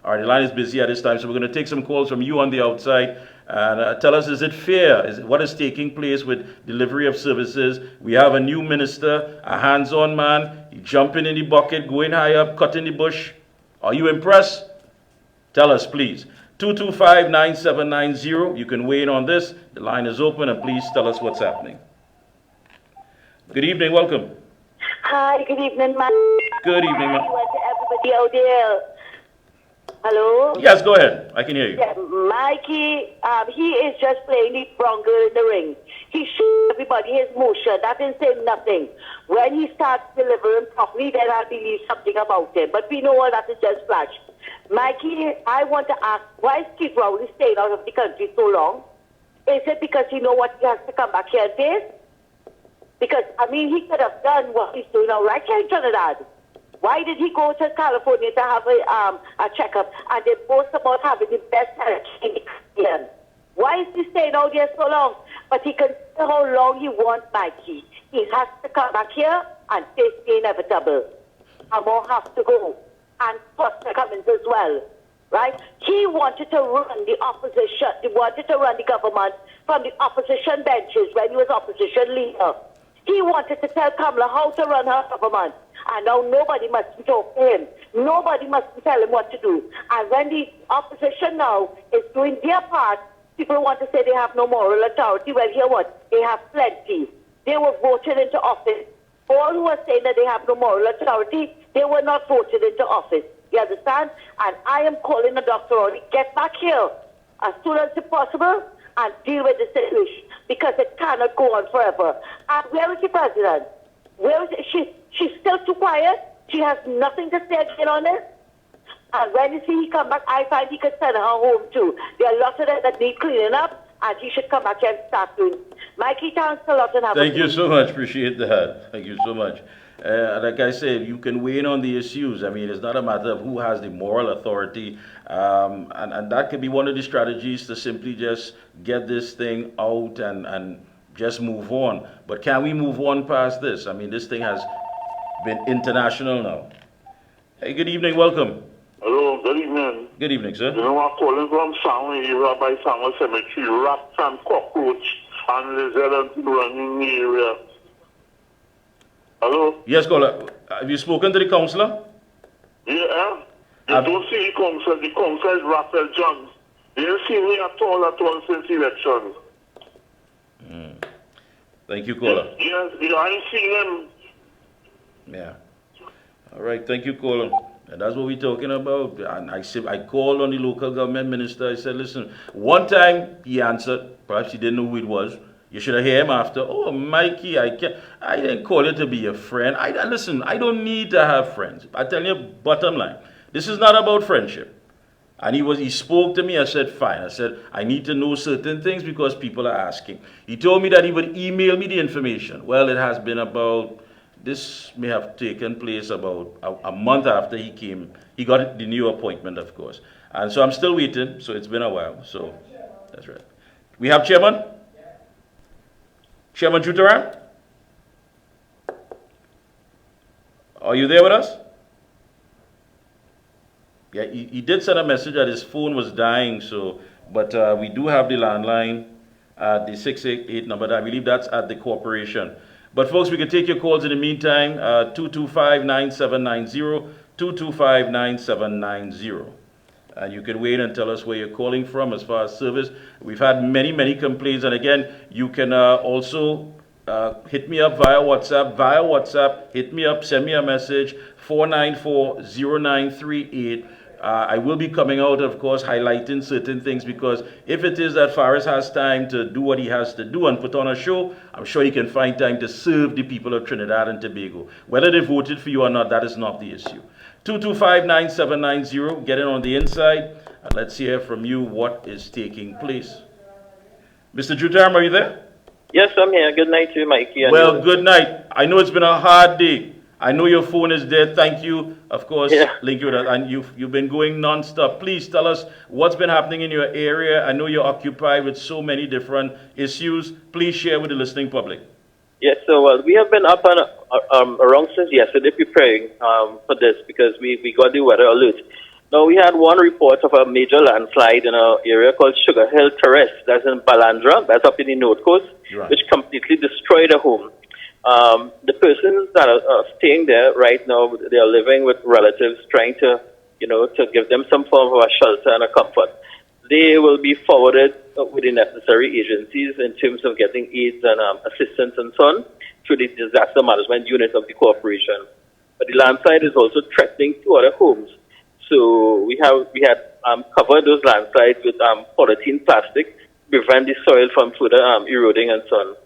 All right, the line is busy at this time, so we're going to take some calls from you on the outside. And tell us, is it fair? What is taking place with delivery of services? We have a new minister, a hands-on man, jumping in the bucket, going high up, cutting the bush. Are you impressed? Tell us, please. 225-9790. You can weigh in on this. The line is open, and please tell us what's happening. Good evening. Welcome. Hi. Good evening, man. Good evening, ma'am. To everybody out there. Hello? Yes, go ahead. I can hear you. Yeah, Mikey, he is just playing the bronco in the ring. He shows everybody his motion. That didn't say nothing. When he starts delivering properly, then I believe something about him. But we know all that is just flash. Mikey, I want to ask, why is Keith Rowley staying out of the country so long? Is it because he know what he has to come back here and face? Because, I mean, he could have done what he's doing now right here in Trinidad. Why did he go to California to have a checkup? And they boast about having the best health in the Caribbean. Why is he staying out here so long? But he can tell how long he wants Mikey. He has to come back here and face the inevitable. Amor has to go. And Foster Cummins as well. Right? He wanted to run the opposition. He wanted to run the government from the opposition benches when he was opposition leader. He wanted to tell Kamala how to run her government. And now nobody must talk to him. Nobody must tell him what to do. And when the opposition now is doing their part, people want to say they have no moral authority. Well, hear what? They have plenty. They were voted into office. All who are saying that they have no moral authority, they were not voted into office. You understand? And I am calling the Dr. Rowley, get back here as soon as possible and deal with the situation, because it cannot go on forever. And where is the president? Where is it? She's still too quiet. She has nothing to say again on it. And when you see he come back, I find he could send her home too. There are lots of them that need cleaning up, and he should come back here and start doing. Mikey, thanks a lot and have Thank you so much. Appreciate that. Thank you so much. Like I said, you can weigh in on the issues. I mean, it's not a matter of who has the moral authority. And that could be one of the strategies to simply just get this thing out and just move on. But can we move on past this? I mean, this thing has been international now. Hey, good evening. Welcome. Hello, good evening. Good evening, sir. You know, I'm calling from Sangwa area by Sangwa Cemetery. Rats and cockroach and lizard running in the area. Hello? Yes, caller. Have you spoken to the councillor? Yeah. You don't see the councillor is Raphael Jones. You didn't see me at all since the election. Thank you, caller. Yes, I ain't seen him. Yeah. All right. Thank you, caller. And that's what we're talking about. And I called on the local government minister. I said, listen, one time he answered. Perhaps he didn't know who it was. You should have heard him after. Oh, Mikey, I didn't call you to be a friend. Listen, I don't need to have friends. I tell you, bottom line, this is not about friendship. And he spoke to me. I said, fine. I said, I need to know certain things because people are asking. He told me that he would email me the information. Well, it has been about, this may have taken place about a month after he came. He got the new appointment, of course. And so I'm still waiting. So it's been a while. So that's right. We have Chairman? Chairman Jutaram? Are you there with us? Yeah, he did send a message that his phone was dying, but we do have the landline at the 688 number. I believe that's at the corporation. But folks, we can take your calls in the meantime, 225-9790, 225-9790. And you can wait and tell us where you're calling from as far as service. We've had many, many complaints. And again, you can also hit me up via WhatsApp. Hit me up, send me a message, 494-0938. I will be coming out, of course, highlighting certain things, because if it is that Faris has time to do what he has to do and put on a show, I'm sure he can find time to serve the people of Trinidad and Tobago. Whether they voted for you or not, that is not the issue. 225-9790, get in on the inside, and let's hear from you what is taking place. Mr. Jutaram, are you there? Yes, I'm here. Good night to you, Mikey. Well, good night. I know it's been a hard day. I know your phone is dead. Thank you, of course, link you with that. And you've been going non-stop. Please tell us what's been happening in your area. I know you're occupied with so many different issues. Please share with the listening public. Yes, so we have been up and around since yesterday preparing for this, because we got the weather alert. Now, we had one report of a major landslide in an area called Sugar Hill Terrace. That's in Balandra. That's up in the North Coast, Right. which completely destroyed a home. The persons that are staying there right now, they are living with relatives, trying to, to give them some form of a shelter and a comfort. They will be forwarded with the necessary agencies in terms of getting aids and assistance and so on through the disaster management unit of the corporation. But the landslide is also threatening 2 other homes. So we had covered those landslides with polythene plastic to prevent the soil from further eroding and so on.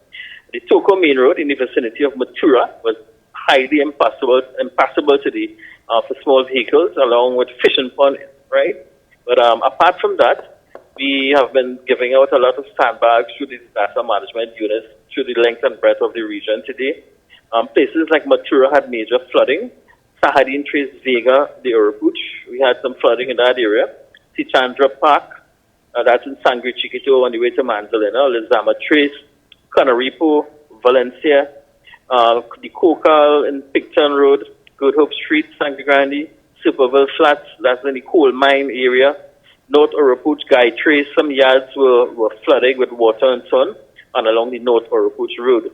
The Toko Main Road in the vicinity of Matura was highly impassable for small vehicles, along with fishing pond, right? But apart from that, we have been giving out a lot of sandbags through the disaster management units through the length and breadth of the region today. Places like Matura had major flooding. Sahadin Trace Vega, the Urupuch, we had some flooding in that area. Tichandra Park, that's in Sangre Chiquito on the way to Manzalina. Lizama Trace, Canaripo, Valencia, the Cocal in Picton Road, Good Hope Street, Sangre Grande, Superville Flats, that's in the coal mine area. North Urupuch, Guy Trace, some yards were flooding with water and so on, and along the North Urupuch Road.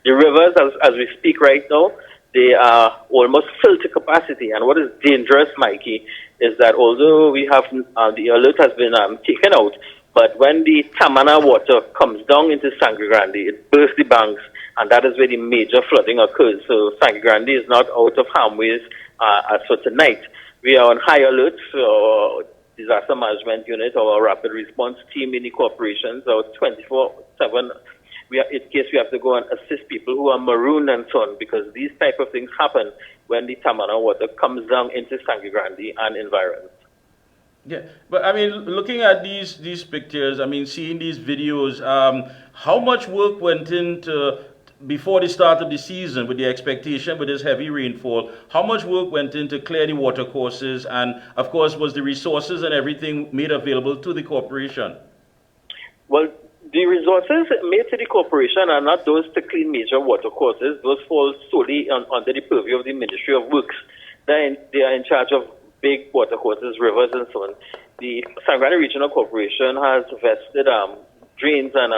The rivers, as we speak right now, they are almost filled to capacity. And what is dangerous, Mikey, is that although we have the alert has been taken out, but when the Tamana water comes down into Sangre Grande, it bursts the banks, and that is where the major flooding occurs. So Sangre Grande is not out of harm ways as for tonight. We are on high alert. So disaster management unit, our rapid response team in the corporations, our 24/7. In case we have to go and assist people who are marooned and so on, because these type of things happen when the Tamana water comes down into Sangre Grande and environs. Yeah, but I mean, looking at these pictures, I mean, seeing these videos, how much work went into, before the start of the season with the expectation with this heavy rainfall, how much work went into clear the water courses, and of course was the resources and everything made available to the corporation? Well, the resources made to the corporation are not those to clean major water courses. Those fall solely under the purview of the Ministry of Works. They are in charge of big water courses, rivers, and so on. The Sangre Grande Regional Corporation has vested drains and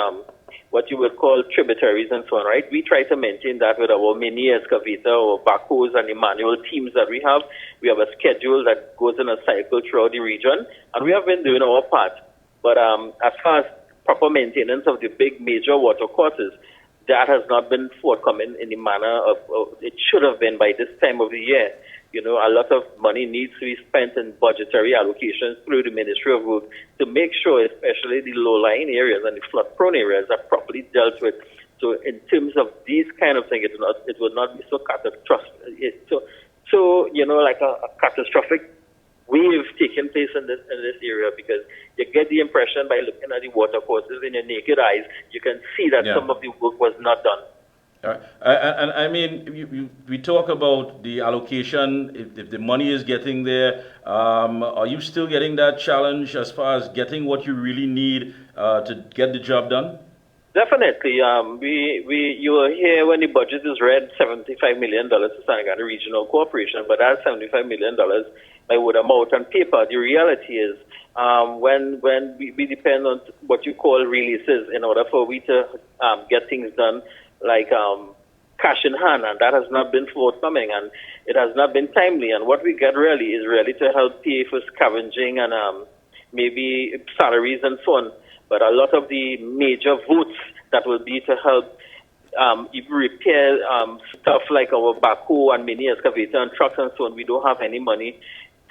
what you would call tributaries and so on, right? We try to maintain that with our mini excavator or backhoes and the manual teams that we have. We have a schedule that goes in a cycle throughout the region, and we have been doing our part. But as far as proper maintenance of the big major water courses, that has not been forthcoming in the manner of it should have been by this time of the year. A lot of money needs to be spent in budgetary allocations through the Ministry of Work to make sure, especially the low-lying areas and the flood-prone areas, are properly dealt with. So in terms of these kind of things, it would not be so catastrophic. So like a catastrophic wave taking place in this area, because you get the impression by looking at the water courses in your naked eyes, you can see that some of the work was not done. All right. And I mean, we talk about the allocation, if the money is getting there, are you still getting that challenge as far as getting what you really need to get the job done? Definitely. You were here when the budget is read, $75 million to Sangre Grande Regional Corporation, but that's $75 million by word of mouth and paper. The reality is, when we depend on what you call releases in order for we to get things done, like cash in hand, and that has not been forthcoming, and it has not been timely. And what we get really is to help pay for scavenging and maybe salaries and so on. But a lot of the major votes that will be to help repair stuff like our backhoe and mini excavator and trucks and so on, we don't have any money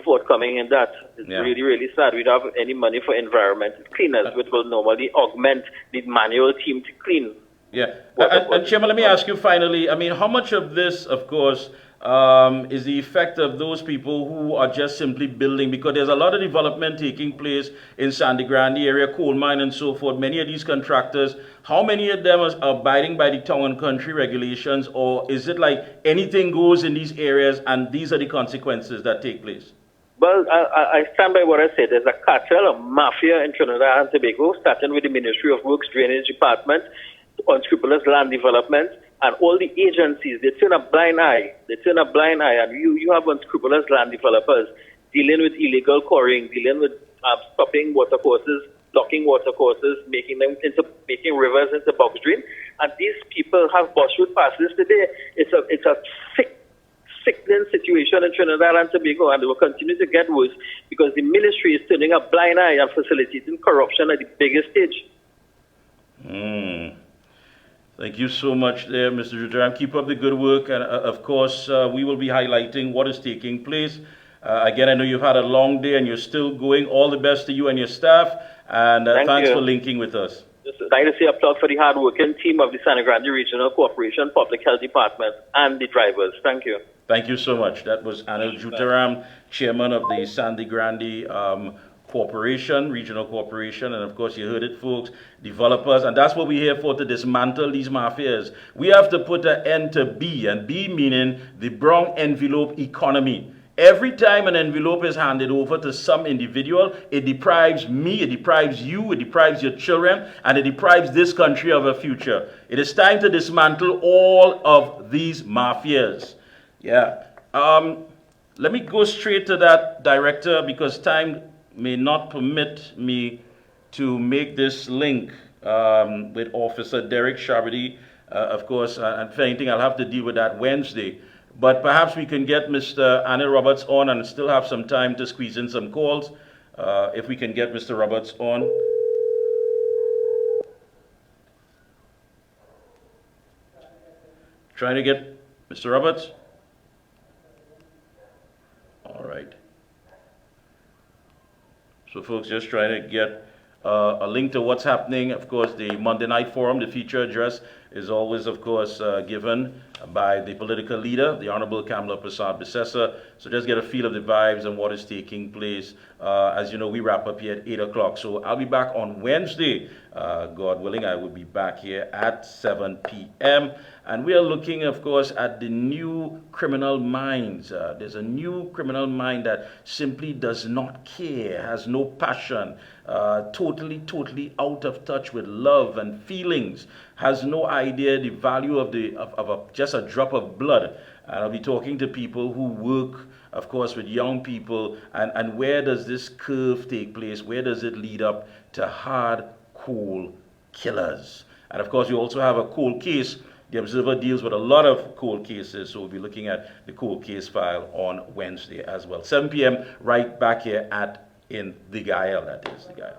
forthcoming in that. It's really, really sad. We don't have any money for environmental cleaners, which will normally augment the manual team to clean. Yeah. And Chairman, let me ask you finally, I mean, how much of this, of course, is the effect of those people who are just simply building? Because there's a lot of development taking place in Sangre Grande area, coal mine and so forth. Many of these contractors, how many of them are abiding by the town and country regulations, or is it like anything goes in these areas and these are the consequences that take place? Well, I stand by what I said. There's a cartel, a mafia in Trinidad and Tobago, starting with the Ministry of Works, Drainage Department, unscrupulous land development, and all the agencies. They turn a blind eye. And you have unscrupulous land developers dealing with illegal quarrying, dealing with stopping water courses, blocking water courses, making rivers into box drain. And these people have Bushwood passes today. It's a sickening situation in Trinidad and Tobago, and it will continue to get worse because the ministry is turning a blind eye and facilitating corruption at the biggest stage. Thank you so much there, Mr. Juteram. Keep up the good work, and of course, we will be highlighting what is taking place. Again, I know you've had a long day and you're still going. All the best to you and your staff, and thanks for linking with us. I'd like to say a plug for the hard-working team of the Sangre Grande Regional Corporation Public Health Department and the drivers. Thank you. Thank you so much. That was Anil Juteram, chairman of the Sangre Grande Corporation, Regional Corporation, and of course you heard it, folks, developers, and that's what we're here for, to dismantle these mafias. We have to put an end to B, and B meaning the brown envelope economy. Every time an envelope is handed over to some individual, it deprives me, it deprives you, it deprives your children, and it deprives this country of a future. It is time to dismantle all of these mafias. Yeah. Let me go straight to that, Director, because time may not permit me to make this link with Officer Derek Shabadi. Of course, and if anything, I'll have to deal with that Wednesday. But perhaps we can get Mr. Anil Roberts on and still have some time to squeeze in some calls. If we can get Mr. Roberts on. Trying to get Mr. Roberts? All right. So folks, just trying to get a link to what's happening. Of course, the Monday Night Forum, the feature address, is always, of course, given by the political leader, the Honorable Kamala Persad-Bissessar. So just get a feel of the vibes and what is taking place. As you know, we wrap up here at 8 o'clock. So I'll be back on Wednesday. God willing, I will be back here at 7 p.m. And we are looking, of course, at the new criminal minds. There's a new criminal mind that simply does not care, has no passion, totally out of touch with love and feelings, has no idea the value of just a drop of blood. And I'll be talking to people who work, of course, with young people, and where does this curve take place? Where does it lead up to hard, cold killers? And of course, you also have a cold case. The Observer deals with a lot of cold cases, so we'll be looking at the cold case file on Wednesday as well. 7 p.m. right back here in the Gael, that is the Gael.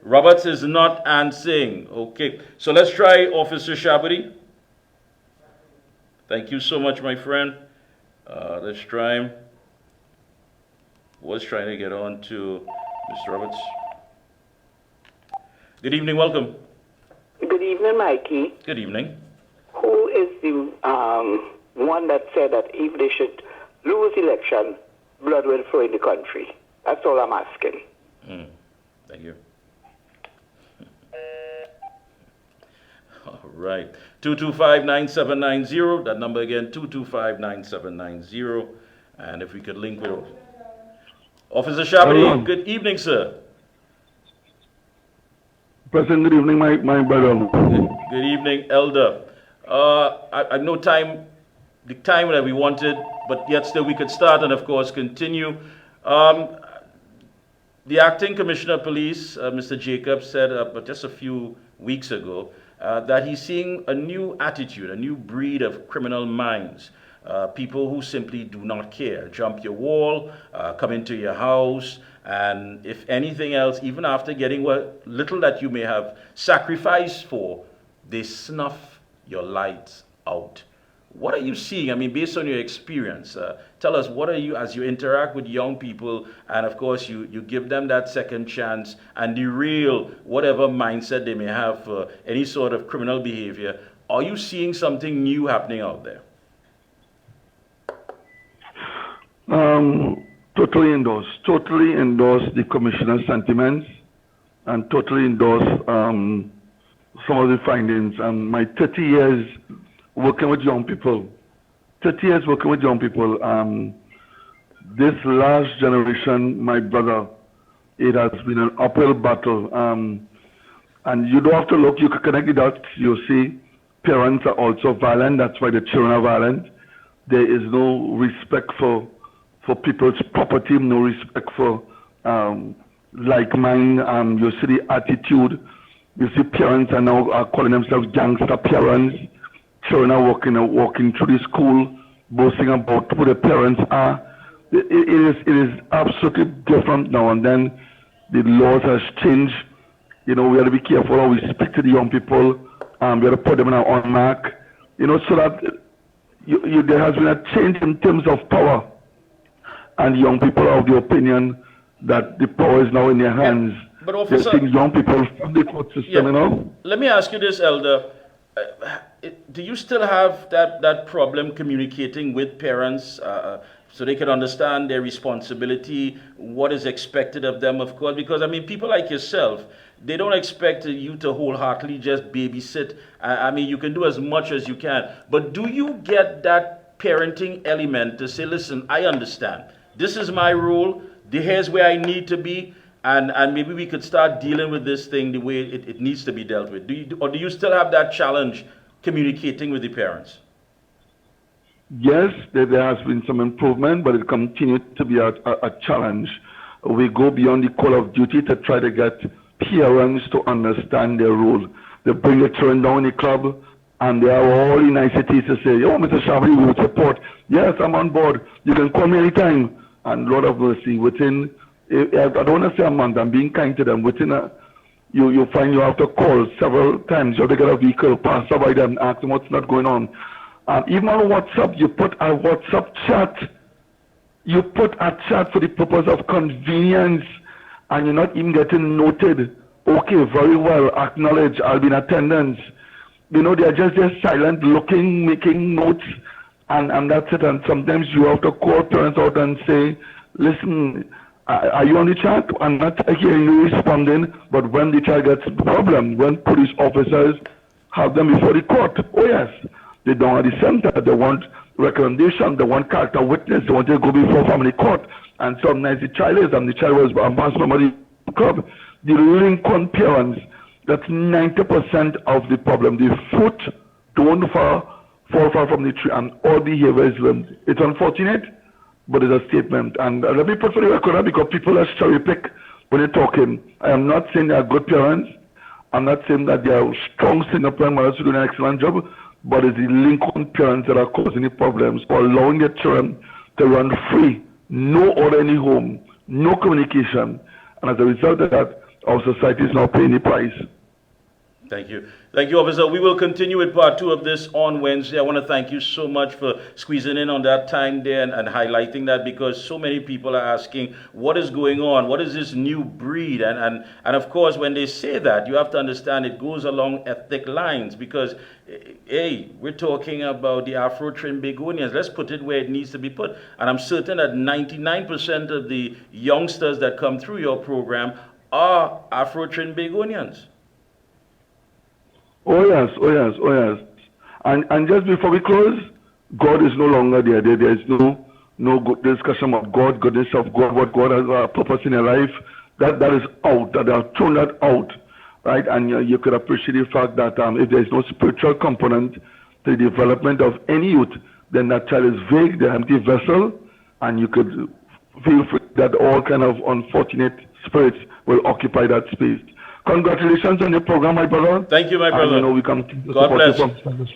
Roberts is not answering. Okay, so let's try Officer Shabadi. Thank you so much, my friend. Let's try him. Was trying to get on to Mr. Roberts. Good evening, welcome. Good evening, Mikey. Good evening. Who is the one that said that if they should lose election, blood will flow in the country? That's all I'm asking. Thank you. All right. 225-9790. That number again, 225-9790. And if we could link with Officer Shabadi. Good evening, sir. President, good evening, my brother. Good evening, Elder. I know the time that we wanted, but yet still we could start and, of course, continue. The acting commissioner of police, Mr. Jacobs, said just a few weeks ago that he's seeing a new attitude, a new breed of criminal minds. People who simply do not care, jump your wall, come into your house, and if anything else, even after getting what little that you may have sacrificed for, they snuff your lights out. What are you seeing? I mean, based on your experience, tell us, what are you, as you interact with young people, and of course you give them that second chance and derail whatever mindset they may have for any sort of criminal behavior, are you seeing something new happening out there? Totally endorse the commissioner's sentiments and totally endorse some of the findings. My 30 years working with young people, this last generation, my brother, it has been an uphill battle. And you don't have to look, you can connect the dots, you see parents are also violent, that's why the children are violent. There is no respect for for people's property, no respect for like mine. You see the attitude. You see parents are now calling themselves gangster parents. Children are walking through the school, boasting about who the parents are. It is absolutely different now. And then the laws has changed. We have to be careful how we speak to the young people. We have to put them in our own mark. So that there has been a change in terms of power. And young people are of the opinion that the power is now in their hands. But officer, they're young people from the court system, Let me ask you this, Elder. Do you still have that problem communicating with parents so they can understand their responsibility, what is expected of them, of course? Because, people like yourself, they don't expect you to wholeheartedly just babysit. You can do as much as you can. But do you get that parenting element to say, listen, I understand. This is my rule. Here's where I need to be. And maybe we could start dealing with this thing the way it needs to be dealt with. Do you still have that challenge communicating with the parents? Yes, there has been some improvement, but it continues to be a challenge. We go beyond the call of duty to try to get parents to understand their role. They bring the children down in the club, and they have all the niceties to say, oh, Mr. Shabri, we would support. Yes, I'm on board. You can call me anytime. And Lord of mercy, within, I don't want to say a month, I'm being kind to them. Within you find you have to call several times. You have to get a vehicle, pass by them, and ask them what's not going on. Even on WhatsApp, you put a WhatsApp chat. You put a chat for the purpose of convenience, and you're not even getting noted. Okay, very well, acknowledge, I'll be in attendance. They're just silent, looking, making notes, and that's it. And sometimes you have to call parents out and say, listen, are you on the chat? I'm not hearing you responding, but when the child gets a problem, when police officers have them before the court, oh yes, they don't want the center, they want recommendation, they want character witness, they want to go before family court, and sometimes the child was a mass member of the club. The Lincoln parents, that's 90% of the problem. The fruit don't fall far from the tree, and all behavior is learned. It's unfortunate, but it's a statement. And let me put for the record, because people are cherry pick when they're talking. I am not saying they are good parents. I'm not saying that they are strong single parent mothers who do an excellent job, but it's the Lincoln parents that are causing the problems for allowing their children to run free, no order in the home, no communication. And as a result of that, our society is now paying the price. Thank you. Thank you, officer. We will continue with part 2 of this on Wednesday. I want to thank you so much for squeezing in on that time there and highlighting that, because so many people are asking, what is going on? What is this new breed? And of course, when they say that, you have to understand it goes along ethnic lines, because, hey, we're talking about the Afro-Trin Begonians. Let's put it where it needs to be put. And I'm certain that 99% of the youngsters that come through your program are Afro-Trin Begonians. Oh yes. And just before we close, God is no longer there. There is no good discussion of God, goodness of God, what God has a purpose in your life. That is out. That they have thrown that out, right? And you could appreciate the fact that if there is no spiritual component to the development of any youth, then that child is vague, the empty vessel, and you could feel free that all kind of unfortunate spirits will occupy that space. Congratulations on your program, my brother. Thank you, my brother. We God bless.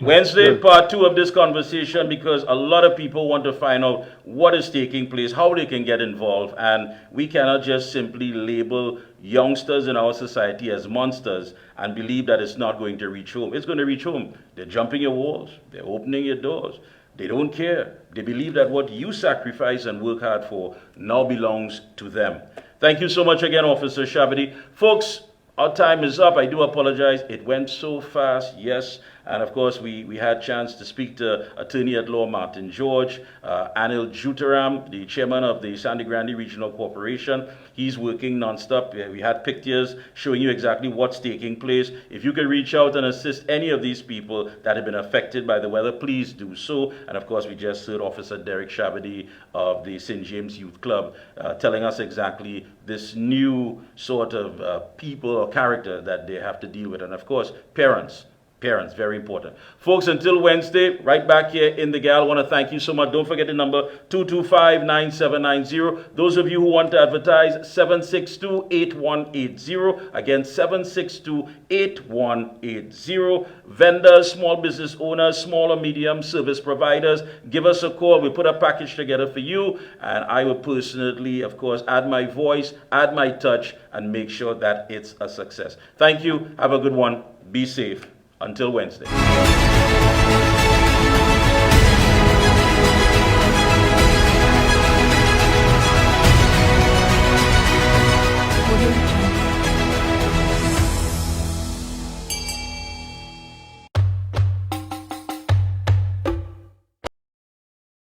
Wednesday, part 2 of this conversation, because a lot of people want to find out what is taking place, how they can get involved, and we cannot just simply label youngsters in our society as monsters and believe that it's not going to reach home. It's going to reach home. They're jumping your walls. They're opening your doors. They don't care. They believe that what you sacrifice and work hard for now belongs to them. Thank you so much again, Officer Shabadi. Folks, our time is up. I do apologize. It went so fast, yes. And of course, we had a chance to speak to Attorney at Law Martin George, Anil Jutaram, the chairman of the Sangre Grande Regional Corporation. He's working nonstop. We had pictures showing you exactly what's taking place. If you can reach out and assist any of these people that have been affected by the weather, please do so. And of course, we just heard Officer Derek Shabadi of the St. James Youth Club telling us exactly this new sort of people or character that they have to deal with. And of course, parents. Parents, very important. Folks, until Wednesday, right back here in the Gal, I want to thank you so much. Don't forget the number, 225-9790. Those of you who want to advertise, 762-8180. Again, 762-8180. Vendors, small business owners, small or medium service providers, give us a call. We'll put a package together for you, and I will personally, of course, add my voice, add my touch, and make sure that it's a success. Thank you. Have a good one. Be safe. Until Wednesday.